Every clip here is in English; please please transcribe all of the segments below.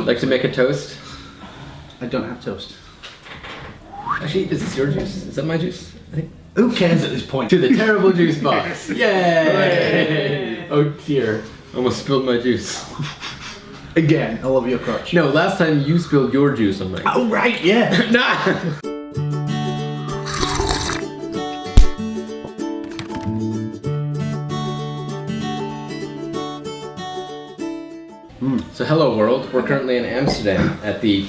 Like to make a toast? I don't have toast. Actually, is this your juice? Is that my juice? I think. Who cares at this point? To the terrible juice box. Yay! Oh dear. Almost spilled my juice. Again, I love your crotch. No, last time you spilled your juice on my. Oh right, yeah. Nah! So hello world, we're currently in Amsterdam at the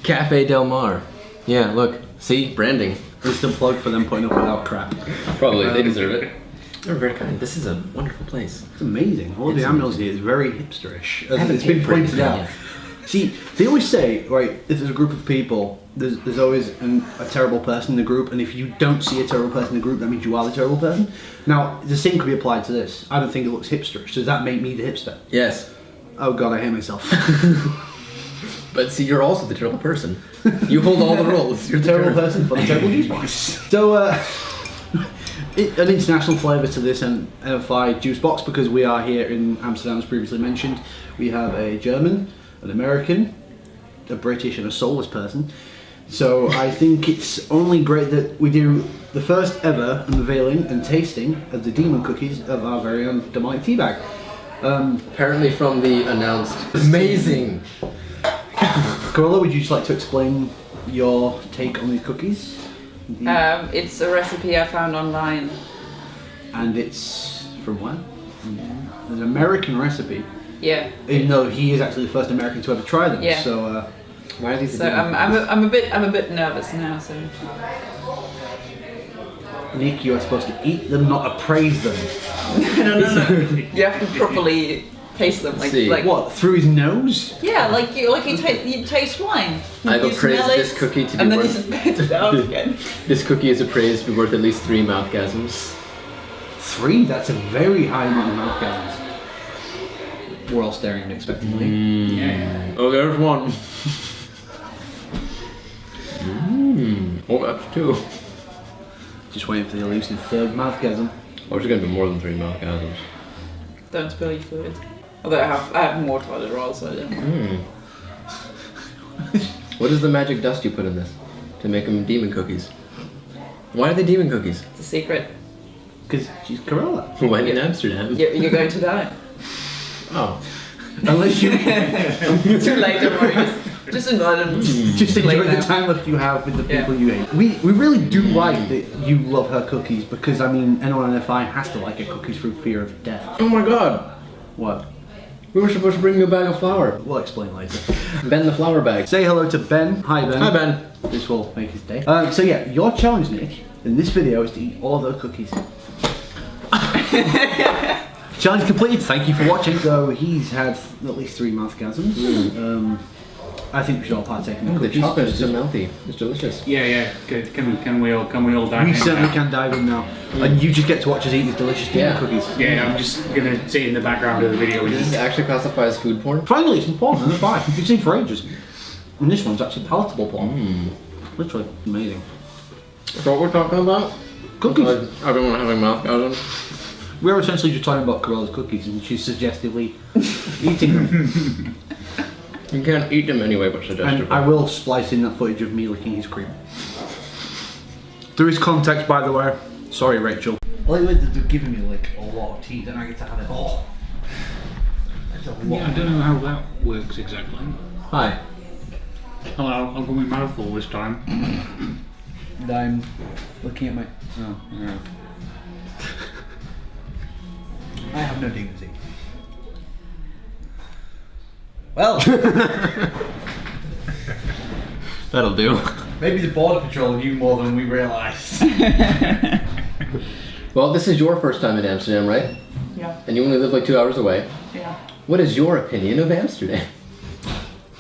Café Del Mar. Yeah, look, see, branding. Just a plug for them putting up with our crap. Probably, they deserve it. They're very kind. This is a wonderful place. It's amazing. All the ambience here is very hipsterish. As it's paid been for it, pointed out. yeah. See, they always say, right, if there's a group of people, there's always a terrible person in the group, and if you don't see a terrible person in the group, that means you are the terrible person. Now, the same could be applied to this. I don't think it looks hipsterish. Does that make me the hipster? Yes. Oh god, I hate myself. But see, you're also the terrible person. You hold all the roles. You're the terrible person for the terrible juice box. So, an international flavour to this NFI juice box, because we are here in Amsterdam, as previously mentioned. We have a German, an American, a British, and a soulless person. So I think it's only great that we do the first ever unveiling and tasting of the demon cookies of our very own demonic teabag. Apparently from the announced amazing. Karola, would you just like to explain your take on these cookies? It's a recipe I found online. And it's from where? An American recipe. Yeah. Even though he is actually the first American to ever try them. Yeah. So Why are these? So I'm a bit nervous now. So Nick, you are supposed to eat them, not appraise them. no. You have to properly taste them, like What, through his nose? Yeah, like you taste wine. I've You appraised smell it, this cookie to be and then you worth. just spit it out again. This cookie is appraised to be worth at least 3 mouthgasms. 3? That's a very high amount of mouthgasms. We're all staring unexpectedly. Yeah. Oh, there's one. Oh, that's 2. Just waiting for the elusive 3rd mouthgasm. Oh, it's going to be more than 3 mouthgasms. Don't spill your fluid. Although I have more toilet roll, so I don't know. What is the magic dust you put in this to make them demon cookies? Why are they demon cookies? It's a secret. Because she's Karola. When in Amsterdam. You're going to die. Oh. Unless you... Too late, don't worry. Just invite them. Just enjoy the time that you have with the people you hate. We really do like that you love her cookies, because, I mean, anyone on FI has to like her cookies through fear of death. Oh my god. What? We were supposed to bring you a bag of flour. We'll explain later. Ben the flour bag. Say hello to Ben. Hi, Ben. Hi, Ben. This will make his day. So yeah, your challenge, Nick, in this video is to eat all of those cookies. Challenge completed. Thank you for watching. So he's had at least 3 mouthgasms. I think we should all partake in the The cookies. chocolate is so melty. It's delicious. Yeah. Good. Can we all dive We in certainly now? can dive in now. And you just get to watch us eat these delicious demon cookies. Yeah, I'm just gonna sit in the background of the video. Does this actually classify as food porn? Finally, it's important. And it's fine. You've seen for ages. And this one's actually palatable porn. Literally amazing. So what we're talking about? Cookies. Everyone having mouthgasms. We're essentially just talking about Karola's cookies, and she's suggestively eating them. You can't eat them anyway, but suggestively. And I will splice in that footage of me licking his cream. There is context, by the way. Sorry, Rachel. I like that they're giving me like a lot of tea, then I get to have it all. That's a lot. Yeah, I don't know how that works exactly. Hi. Hello, I'll go with mouthful this time. And I'm looking at my... Oh, yeah. I have no dignity. Well... That'll do. Maybe the border patrol knew more than we realised. Well, this is your first time in Amsterdam, right? Yeah. And you only live like 2 hours away. Yeah. What is your opinion of Amsterdam?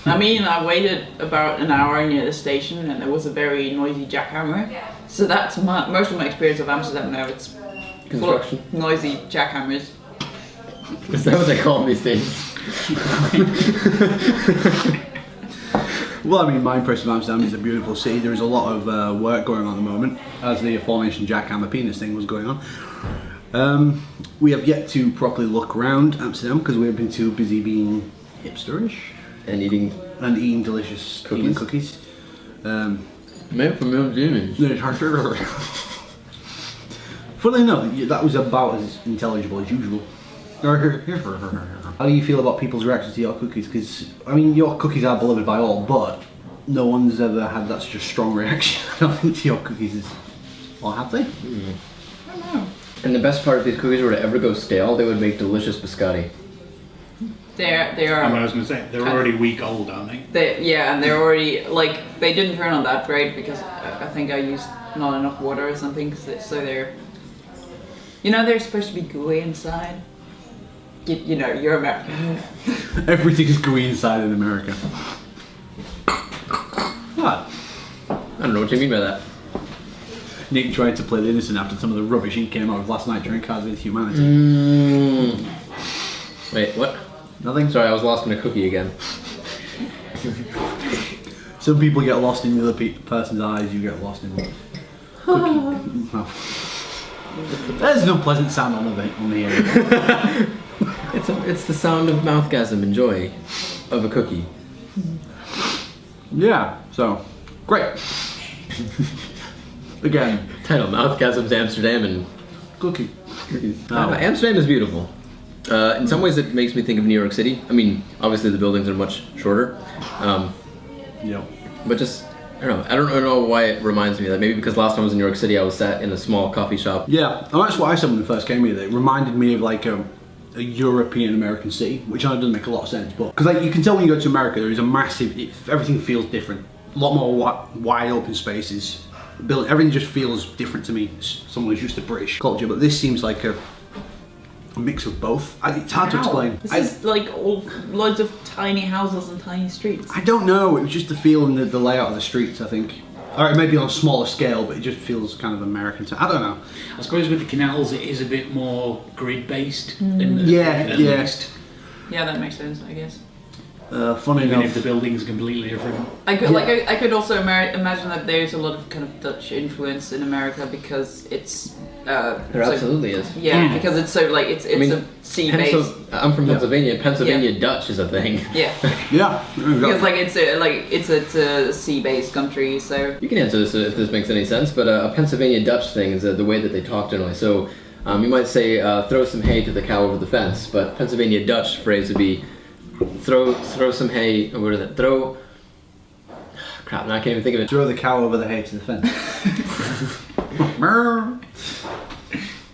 I mean, I waited about an hour near the station, and there was a very noisy jackhammer. So that's most of my experience of Amsterdam now. It's full of Construction. noisy jackhammers. Is that what they call them these days? Well, I mean, my impression of Amsterdam is a beautiful city. There is a lot of work going on at the moment, as the aforementioned jackhammer penis thing was going on. We have yet to properly look around Amsterdam because we have been too busy being hipsterish. And eating delicious Cookies? cookies. made from real demons. Funnily enough, that was about as intelligible as usual. How do you feel about people's reaction to your cookies? Because, I mean, your cookies are beloved by all, but no one's ever had that such a strong reaction, I don't think, to your cookies. Or have they? I don't know. And the best part, if these cookies were to ever go stale, they would make delicious biscotti. They are. I was going to say, they're already week old, aren't they? And they're already like they didn't turn out that great because I think I used not enough water or something. So they're, they're supposed to be gooey inside. You're American. Everything is gooey inside in America. What? I don't know what you mean by that. Nick tried to play the innocent after some of the rubbish he came out with last night during Cards Against Humanity. Wait, what? Nothing? Sorry, I was lost in a cookie again. Some people get lost in the other person's eyes, you get lost in cookie. Oh. There's no pleasant sound on the air. It's the sound of mouthgasm and joy of a cookie. Yeah, so, great. Again, Title: Mouthgasm's Amsterdam and cookie. cookies. Amsterdam is beautiful. In some ways, it makes me think of New York City. I mean, obviously the buildings are much shorter, Yep. but just I don't know why it reminds me of that. Maybe because last time I was in New York City, I was sat in a small coffee shop. Yeah, and that's what I said when I first came here. It reminded me of like a European American city, which I know doesn't make a lot of sense, but because like you can tell when you go to America, there is a massive. Everything feels different. A lot more wide open spaces. Everything just feels different to me. Someone who's used to British culture, but this seems like a mix of both. It's hard to explain. This is like loads of tiny houses and tiny streets. I don't know. It was just the feel and the layout of the streets, I think. Or it may be on a smaller scale, but it just feels kind of American. I don't know. I suppose with the canals, it is a bit more grid-based. At least. Yeah, that makes sense, I guess. Funny Even enough, if the building's completely different. I could also imagine that there's a lot of kind of Dutch influence in America because it's. There absolutely is. Yeah, because it's so like it's a sea based. I'm from Pennsylvania. And Pennsylvania Dutch is a thing. Yeah. yeah. Because like it's a sea based country, so. You can answer this if this makes any sense, but a Pennsylvania Dutch thing is the way that they talk generally. So you might say throw some hay to the cow over the fence, but Pennsylvania Dutch phrase would be throw some hay. What is it? Throw. Crap! Now I can't even think of it. Throw the cow over the hay to the fence.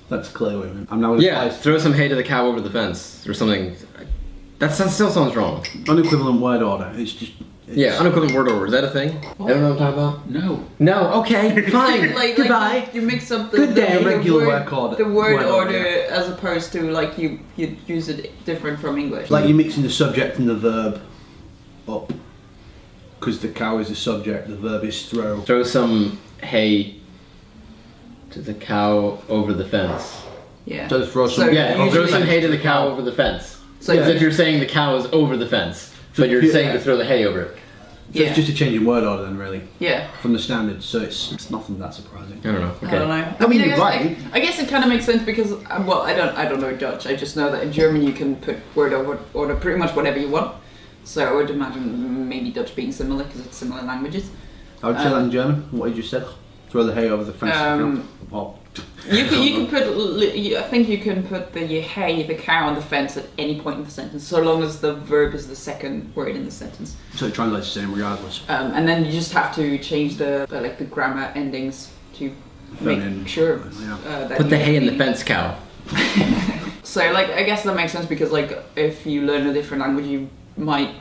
That's clear. I'm now. Yeah, throw some hay to the cow over the fence or something. That still sounds wrong. Unequivalent word order. It's just. Yeah, unequivalent word order. Is that a thing? I don't know what I'm talking about. No. No. Okay. Fine. Goodbye. You mix up the Good day. Regular word order. The word order as opposed to like you use it different from English. Like you're mixing the subject and the verb up. Because the cow is the subject, the verb is throw. Throw some hay to the cow over the fence. Yeah. So throw some. Throw some hay to the cow over the fence. So as if you're saying the cow is over the fence, but you're saying to throw the hay over it. So it's just a change in word order then, really. Yeah. From the standard, so it's nothing that surprising. I don't know. Okay. I don't know. I mean, I you're guess, right. I guess it kind of makes sense because I don't know Dutch. I just know that in German you can put word order pretty much whatever you want. So I would imagine maybe Dutch being similar because it's similar languages. I would say that in German. What you just said. Throw the hay over the fence. You can put. I think you can put the hay, the cow, on the fence at any point in the sentence, so long as the verb is the second word in the sentence. So it translates the same regardless. And then you just have to change the grammar endings to make sure. That Put the hay in the fence, cow. So I guess that makes sense because if you learn a different language, you might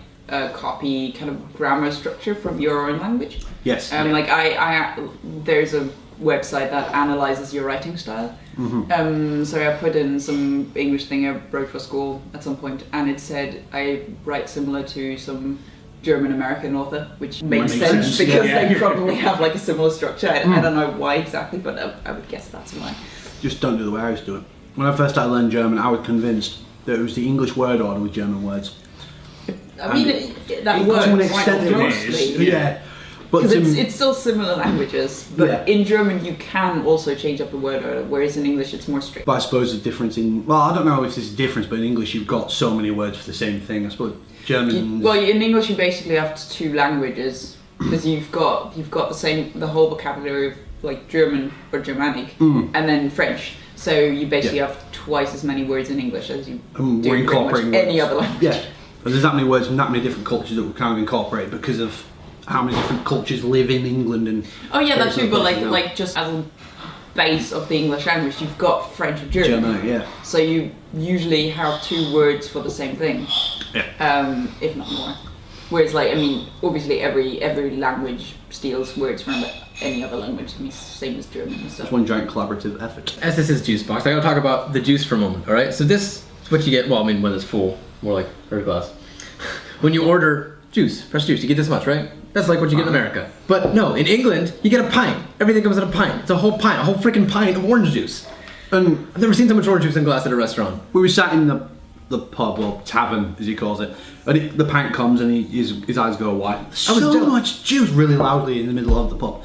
copy kind of grammar structure from your own language. Yes. There's a website that analyzes your writing style. Mm-hmm. So I put in some English thing I wrote for school at some point, and it said I write similar to some German American author, which makes sense because they probably have a similar structure. I don't know why exactly, but I would guess that's why. Just don't do the way I used to do it. When I first started learning German, I was convinced that it was the English word order with German words. I mean, that works to an quite extent closely. Yeah. But Because it's still similar languages, but in German you can also change up the word order, whereas in English it's more strict. But I suppose the difference I don't know if there's a difference, but in English you've got so many words for the same thing. I suppose German. Well, in English you basically have two languages because you've got the whole vocabulary of like German or Germanic, and then French. So you basically have twice as many words in English as you do pretty much any other language. Yeah, but there's that many words from that many different cultures that we kind of incorporate because of how many different cultures live in England and. Oh yeah, that's true. But like just as a base of the English language, you've got French and German. German, yeah. So you usually have two words for the same thing, if not more. Whereas, like, I mean, obviously every language steals words from any other language. I mean, same as German and stuff. It's one giant collaborative effort. As this is Juice Box, I gotta talk about the juice for a moment, alright? So this is what you get, well, I mean, when it's full, more like first class. When you order juice, fresh juice, you get this much, right? That's like what you get in America. But no, in England, you get a pint. Everything comes in a pint. It's a whole pint, a whole freaking pint of orange juice. And I've never seen so much orange juice in glass at a restaurant. we were sat in the pub, or tavern as he calls it, and the pint comes and his eyes go wide. So much juice really loudly in the middle of the pub.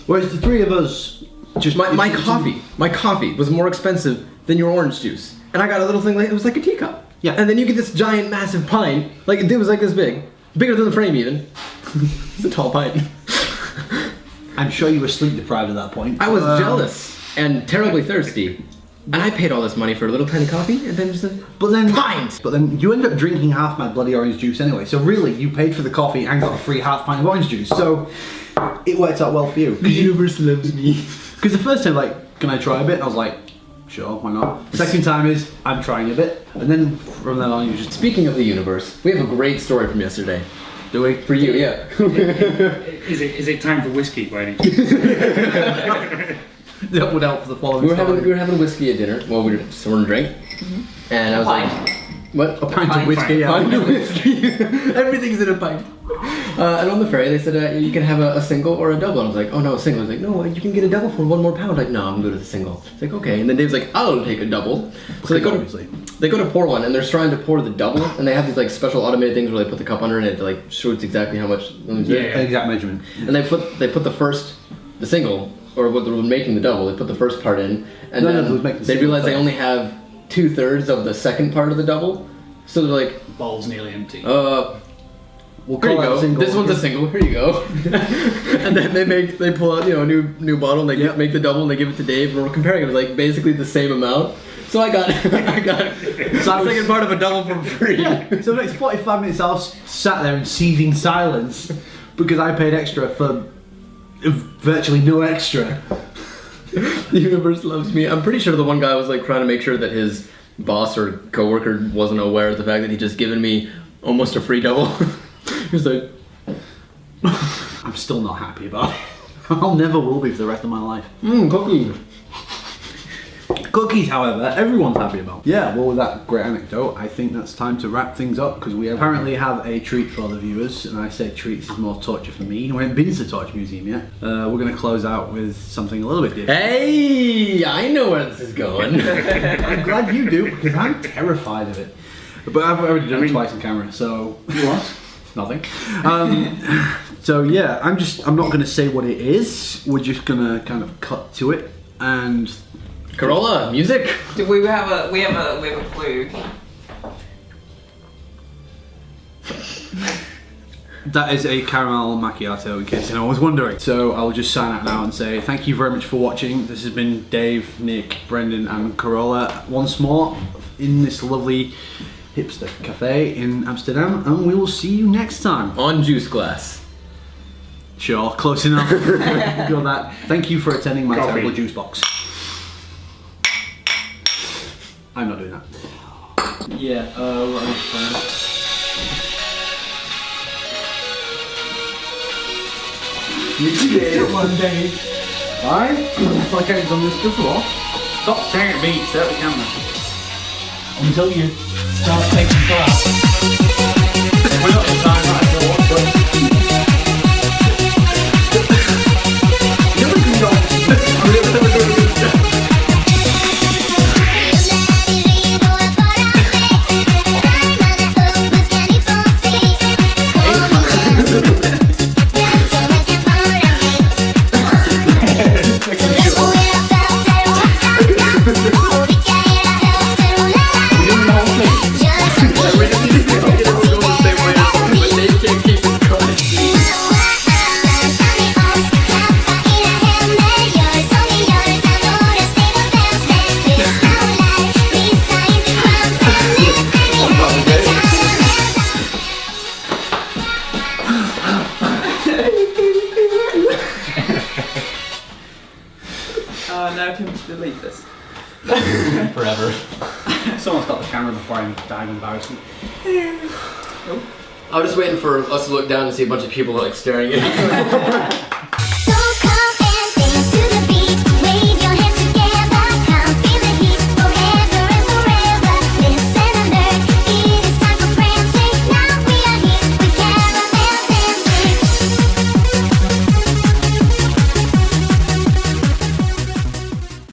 Whereas the three of us just... My coffee was more expensive than your orange juice. And I got a little thing, like it was like a teacup. Yeah. And then you get this giant, massive pint, like it was like this big. Bigger than the frame even. It's a tall pint. I'm sure you were sleep deprived at that point. I was jealous and terribly thirsty. And I paid all this money for a little tiny coffee and then just a pint! But then you end up drinking half my bloody orange juice anyway. So really, you paid for the coffee and got a free half pint of orange juice. So it worked out well for you. The universe loves me. Because the first time, like, can I try a bit? I was like, sure, why not? Second time is, I'm trying a bit. And then from then on, you just... Speaking of the universe, we have a great story from yesterday. Do we? For you, yeah. Is it time for whiskey by any chance? That would help for the following We were story. having whiskey at dinner. Well, we were someone drink. And I was like, what? A pint of whiskey, yeah. Pint of whiskey. Everything's in a pint. And on the ferry, they said you can have a single or a double. And I was like, oh no, a single. I was like, no, you can get a double for £1 more. Like, no, I'm good with a single. It's like, okay. And then Dave's like, I'll take a double. So they go to pour one, and they're trying to pour the double, and they have these like special automated things where they put the cup under it, and it like shows exactly how much. Exact measurement. And they put the single, or what they were making the double. They put the first part in, and then they realize they only have 2/3 of the second part of the double. So they're like, bowl's nearly empty. We'll here you call go. This one's a single. Here you go. And then they pull out a new bottle, and they make the double, and they give it to Dave, and we're comparing it. It was like basically the same amount. So I got the second part of a double for free. So the next 45 minutes I was sat there in seething silence because I paid extra for virtually no extra. The universe loves me. I'm pretty sure the one guy was like trying to make sure that his boss or coworker wasn't aware of the fact that he'd just given me almost a free double. He was like, I'm still not happy about it. I'll never will be for the rest of my life. Cookie. Cookies, however, everyone's happy about. Yeah, well, with that great anecdote, I think that's time to wrap things up because we apparently have a treat for the viewers, and I say treats is more torture for me. We haven't been to the Torture Museum yet. We're going to close out with something a little bit different. Hey, I know where this is going. I'm glad you do because I'm terrified of it. But I've already done it twice on camera, so... What? Nothing. So yeah, I'm not going to say what it is. We're just going to kind of cut to it and... Karola, music. Do we have a clue? That is a caramel macchiato, in case anyone was wondering. So I'll just sign out now and say thank you very much for watching. This has been Dave, Nick, Brendan and Karola once more in this lovely hipster cafe in Amsterdam, and we will see you next time. On juice glass. Sure, close enough. Got that. Thank you for attending my terrible juice box. I'm not doing that. Yeah, you did it one day. I feel like I've done this before. Stop staring at me, stare at the camera. Until you start taking class. We're not in time, right? Just forever. Someone's got the camera before I'm dying of embarrassment. I was just waiting for us to look down and see a bunch of people like staring at